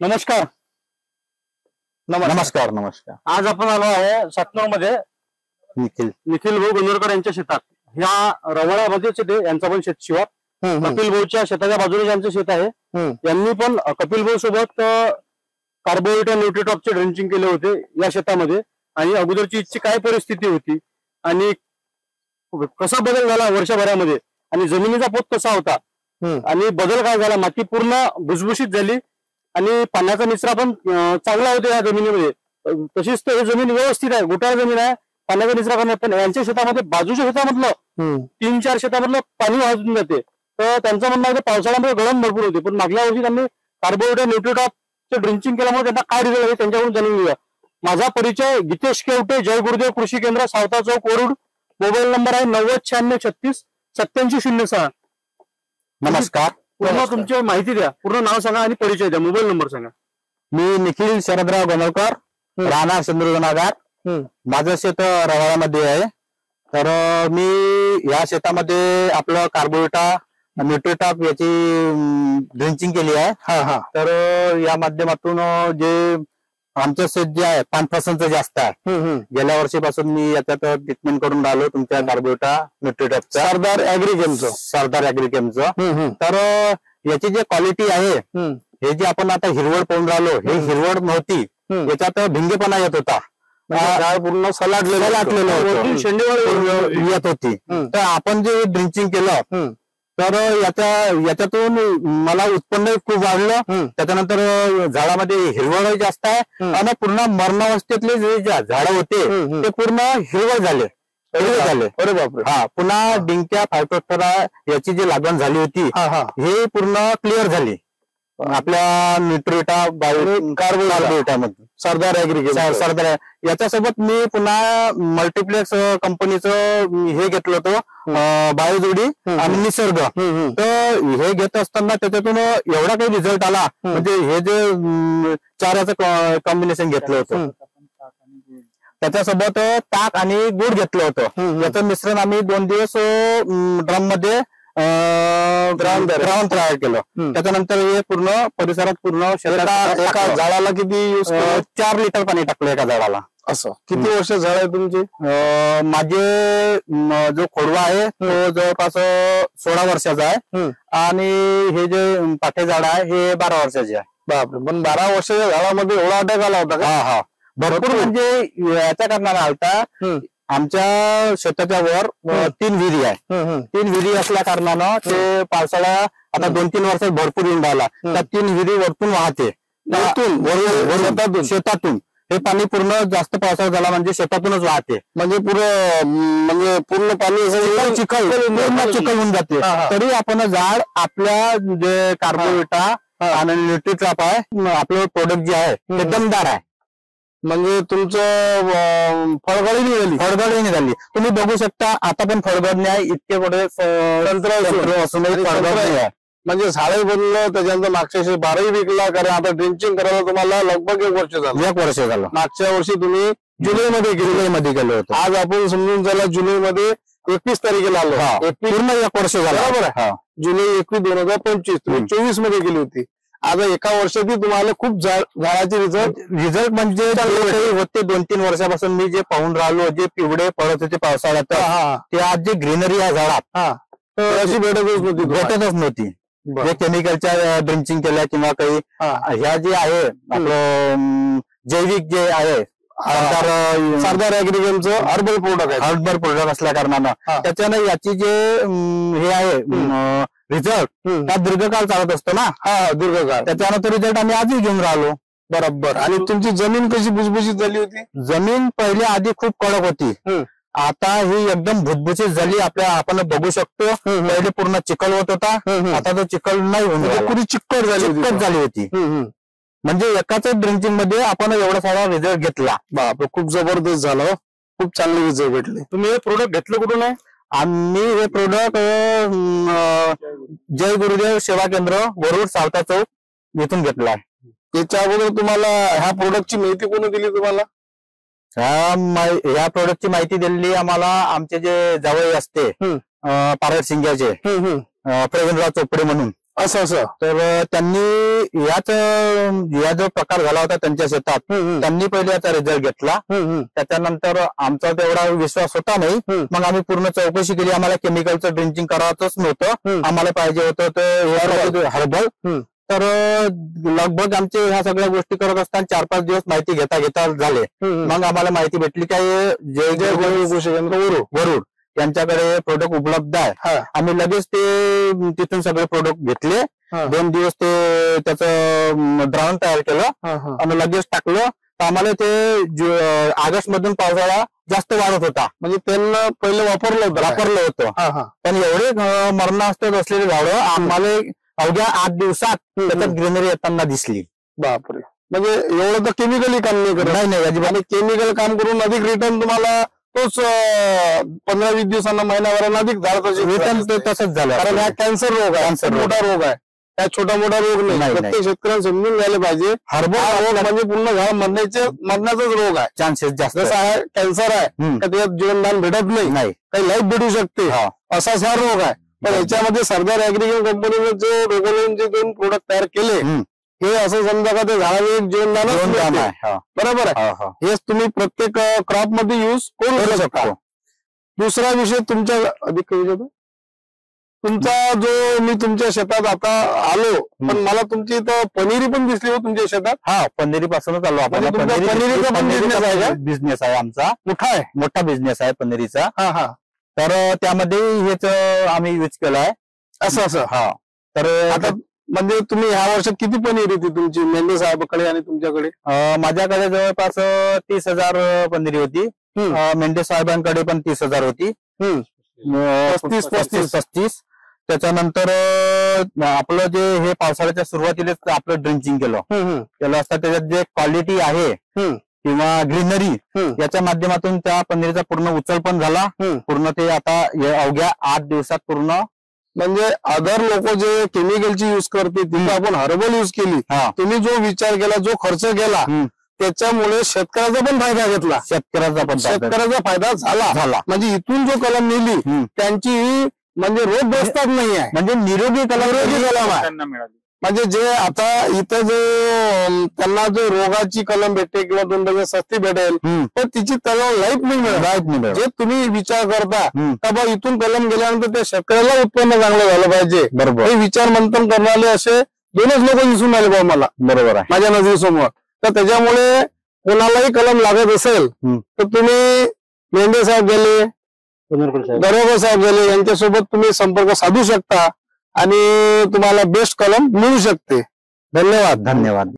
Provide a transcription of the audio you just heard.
नमस्कार. नमस्कार. नमस्कार. आज आपण आलो आहे सतनूर मध्ये निखिल भाऊ गंजोरकर यांच्या शेतात. ह्या रवाळ्यामध्येच ते यांचा पण शेत शिवार कपिल भाऊच्या शेताच्या बाजूने ज्यांचं शेत आहे यांनी पण कपिल भाऊ सोबत कार्बोविटा न्यूट्रीटॉपचे ड्रिंचिंग केले होते या शेतामध्ये. आणि अगोदरची इच्छी काय परिस्थिती होती आणि कसा बदल झाला वर्षभरामध्ये आणि जमिनीचा पोत कसा होता आणि बदल काय झाला, माती पूर्ण भुसभुशीत झाली आणि पाण्याचा निचरा पण चांगला होता या जमिनीमध्ये. तशीच तर ही जमीन व्यवस्थित आहे, गोटाळ जमीन आहे, पाण्याचा निचरा करण्यात. पण यांच्या शेतामध्ये बाजूच्या शेतामधलं 3-4 शेतामधलं पाणी वाहून जाते. तर त्यांचं म्हणणं आहे पावसाळ्यामध्ये गळण भरपूर होते. पण मागल्या वर्षी त्यांनी कार्बोविटा न्यूट्रीटॉपचं ड्रिंचिंग केल्यामुळे त्यांना काय रिझल्ट आहे त्यांच्याकडून जाणून घेऊया. माझा परिचय गितेश केवटे, जय गुरुदेव कृषी केंद्र, सावता चौक, वरुड. मोबाईल नंबर आहे 9096368706. नमस्कार. पूर्ण तुमची माहिती द्या, पूर्ण नाव सांगा आणि परिचय द्या, मोबाईल नंबर सांगा. मी निखिल शरदराव गणोरकर, राहणार सिंधुदुर्ग नगर. माझं शेत रवाळ्यामध्ये आहे. तर मी या शेतामध्ये आपलं कार्बोविटा न्यूट्रीटॉप याची ड्रिंचिंग केली आहे. तर या माध्यमातून जे आमचं शेत जे आहे 5% जास्त आहे. गेल्या वर्षीपासून मी याच्यात ट्रीटमेंट करून राहिलो तुमच्या कार्बोविटा न्यूट्रीटॉपचं, सरदार ॲग्रीकेमचं. तर याची जे क्वालिटी आहे, हे जे आपण आता हिरवळ पाहून राहिलो, हे हिरवळ नव्हती, याच्यात भिंगेपणा येत होता, झाड पूर्ण सलाटलेलं शेंडेवळ येत होती. तर आपण जे ड्रिंचिंग केलं तर याच्यातून मला उत्पन्न खूप वाढलं. त्याच्यानंतर झाडामध्ये हिरवळ जास्त आहे आणि पूर्ण मरणावस्थेतले जे झाड होते ते पूर्ण हिरवळ झाले. अरे बापरे. हा, पुन्हा डिंक्या, फायटोप्थेरा याची जी लागण झाली होती हे पूर्ण क्लिअर झाली आपल्या न्यूट्रीटा कार्बोविटा मध्ये, सरदार सरदार. याच्यासोबत मी पुन्हा मल्टिप्लेक्स कंपनीचं हे घेतलं होतं, बायोजोडी आणि निसर्ग. तर हे घेत असताना त्याच्यातून एवढा काही रिझल्ट आला, म्हणजे हे जे चाऱ्याचं कॉम्बिनेशन घेतलं होतं, त्याच्यासोबत ताक आणि गुड घेतलं होतं. याचं मिश्रण आम्ही 2 दिवस ड्रम मध्ये द्रावण तयार केलं. त्याच्यानंतर हे पूर्ण परिसरात पूर्ण एका झाडाला किती 4 लिटर पाणी टाकलं एका झाडाला. असं किती वर्ष झाड आहे तुमची? माझे जो खोडवा आहे तो जवळपास 16 वर्षाचा आहे आणि हे जे पाठे झाड आहे हे 12 वर्षाचे आहे. बापरे. पण 12 वर्षाच्या झाडामध्ये एवढा अटॅक आला होता का? हा, भरपूर. म्हणजे याच्या कारणाने आलता, आमच्या शेताच्या वर 3 विहिरी आहे. 3 विहिरी असल्या कारणानं ते पावसाळा आता 2-3 वर्षात भरपूर येऊन राहिला. त्या 3 विहिरी वरतून वाहते, शेतातून हे पाणी पूर्ण जास्त पावसाळा झाला म्हणजे शेतातूनच वाहते. म्हणजे पूर्ण पाणी चिखल होऊन जाते. तरी आपण झाड आपल्या जे कार्बोविटा आणि न्यूट्रीटॉप आहे आपलं प्रोडक्ट जे आहे ते दमदार आहे. म्हणजे तुमचं फळगळी निघाली. तुम्ही बघू शकता आता पण फळगळ नाही, इतके मोठे तंत्र असून फळगळ आहे. म्हणजे झाडही बनलं, त्याच्यानंतर मागच्या वर्षी 12ही विकला. कारण आता ड्रिंचिंग करायला तुम्हाला लगभग 1 वर्ष झालं. मागच्या वर्षी तुम्ही जुलैमध्ये गेलो होतो. आज आपण समजून झाला जुलैमध्ये 21 तारखेला आलो. पूर्ण 1 वर्ष झालं. बरोबर आहे. जुलै 21, 2025. तुम्ही 24 मध्ये गेली होती. आता एका वर्षातही तुम्हाला खूप झाडाचे रिझल्ट म्हणजे होते. 2-3 वर्षापासून मी जे पाहून राहिलो, जे पिवळे पडत होते पावसाळ्यात, ते आज जे ग्रीनरी आहे झाडात अशी भेटतच नव्हती. जे केमिकलच्या ड्रिंचिंग केल्या किंवा काही ह्या जे आहे आपलं जैविक जे आहे सरदार ॲग्रीकेमचं हर्बल प्रोडक्ट असल्या कारणानं त्याच्यानं याची जे हे आहे रिझल्ट हा दीर्घकाळ चालत असतो ना. दीर्घकाळ. त्याच्यानंतर रिझल्ट आम्ही आजही घेऊन राहिलो. बरोबर. आणि तुमची जमीन कशी भुसभुशीत झाली होती? जमीन पहिले आधी खूप कडक होती, आता ही एकदम भुसभुशीत झाली. आपण बघू शकतो, पहिले पूर्ण चिखल होत होता, आता तो चिखल नाही होऊन पुरी चिक्कट झाली होती. म्हणजे एकाच ड्रिंचिंग मध्ये आपण एवढा सारा रिझल्ट घेतला. बाप, खूप जबरदस्त झालं, खूप चांगले रिझल्ट भेटले. तुम्ही हे प्रोडक्ट घेतलं कुठून आहे? आम्ही हे प्रोडक्ट जय गुरुदेव सेवा केंद्र, वरुड, सावता चौक इथून घेतला आहे. याच्या अगोदर तुम्हाला ह्या प्रोडक्टची माहिती कोणी दिली तुम्हाला? ह्या प्रोडक्टची माहिती दिली आम्हाला आमचे जे जावई असते पारड सिंग्याचे, प्रवीणराव चोपडे म्हणून, असं तर त्यांनी या जो प्रकार झाला होता त्यांच्या शेतात त्यांनी पहिले याचा रिझल्ट घेतला. त्याच्यानंतर आमचा तेवढा विश्वास होता नाही. मग आम्ही पूर्ण चौकशी केली. आम्हाला केमिकलचं ड्रिंचिंग करायचंच नव्हतं. आम्हाला पाहिजे होतं ते हर्बल. तर लगभग आमचे ह्या सगळ्या गोष्टी करत असताना 4-5 दिवस माहिती घेता झाले. मग आम्हाला माहिती भेटली काय वरुड यांच्याकडे प्रोडक्ट उपलब्ध आहे. आम्ही लगेच ते तिथून सगळे प्रोडक्ट घेतले. 2 दिवस ते त्याचं द्रावण तयार केलं आणि लगेच टाकलं. तर आम्हाला ते ऑगस्ट मधून पावसाळा जास्त वाढत होता. म्हणजे त्यांना पहिले वापरलं होतं. पण एवढे मरणावस्थेत असलेले झाडं आम्हाला अवघ्या 8 दिवसात त्याच्यात ग्रीनरी येताना दिसली. बापरे. म्हणजे एवढं तर केमिकली काम नाही करत. नाही अजिबात. केमिकल काम करून अधिक रिटर्न तुम्हाला तोच 15-20 दिवसांना महिन्याभरांना अधिक झाड रिटर्न तसंच झालं. कारण हा कॅन्सर रोग आहे. कॅन्सर मोठा रोग आहे. हा छोटा मोठा रोग नाही. प्रत्येक शेतकऱ्यांना समजून घ्यायला पाहिजे. हर्बल रोग म्हणजे पूर्ण झाड मरण्याचाच रोग आहे. चान्सेस जास्त. जसं आहे कॅन्सर आहे का त्याच्यात जीवनदान भेटत नाही. काही लाईफ भेटू शकते असाच हा रोग आहे. पण याच्यामध्ये सरदार ऍग्रीकेम कंपनीने जो रेग्युलेशनचे 2 प्रोडक्ट तयार केले हे असं समजा का ते झाडाला एक जीवनदान आहे. बरोबर आहे. हेच तुम्ही प्रत्येक क्रॉप मध्ये युज करू शकता. दुसरा विषय तुमच्या अधिक तुमचा जो मी तुमच्या शेतात आता आलो पण मला तुमची इथं पनीरी पण दिसली हो तुमच्या शेतात. पनीरी पासूनच आलो आपण. पनीरीचा पण बिझनेस आहे का? बिझनेस आहे आमचा. मोठा बिझनेस आहे पनीरीचा. तर त्यामध्ये हेच आम्ही यूज केलाय. असं तर आता म्हणजे तुम्ही ह्या वर्षात किती पनीर येते तुमची मेंढे साहेबाकडे आणि तुमच्याकडे? माझ्याकडे जवळपास 30,000 पनीरी होती. मेंढे साहेबांकडे पण 30,000 होती. 35. त्याच्यानंतर आपलं जे हे पावसाळ्याच्या सुरुवातीलाच आपलं ड्रिंचिंग केलं असता. त्याच्यात जे क्वालिटी आहे किंवा ग्रीनरी याच्या माध्यमातून त्या पनीरचा पूर्ण उचल पण झाला. पूर्ण ते आता अवघ्या 8 दिवसात पूर्ण. म्हणजे अदर लोक जे केमिकलची युज करते तिथे आपण हर्बल युज केली. तुम्ही जो विचार केला जो खर्च केला त्याच्यामुळे शेतकऱ्याचा पण फायदा घेतला. शेतकऱ्याचा फायदा झाला. म्हणजे इथून जो कलम नेली त्यांची म्हणजे रोग ग्रस्तात नाही आहे. म्हणजे निरोगी कलम आहे. म्हणजे जे आता इथं जो त्यांना जो रोगाची कलम भेटते किंवा 2 डझन सस्ती भेटेल तर तिची त्याला लाईफ नाही मिळत. जे तुम्ही विचार करता का बा इथून कलम गेल्यानंतर त्या शेतकऱ्याला उत्पन्न चांगलं झालं पाहिजे. बरोबर. हे विचार मंथन करणारे असे 2च लोक दिसून आले बा मला. बरोबर आहे. माझ्या नजरेसमोर. तर त्याच्यामुळे कोणालाही कलम लागत असेल तर तुम्ही मेंढे साहेब गेले दरोगा साहेब गेले यांच्यासोबत तुम्ही संपर्क साधू शकता आणि तुम्हाला बेस्ट कलम मिळू शकते. धन्यवाद.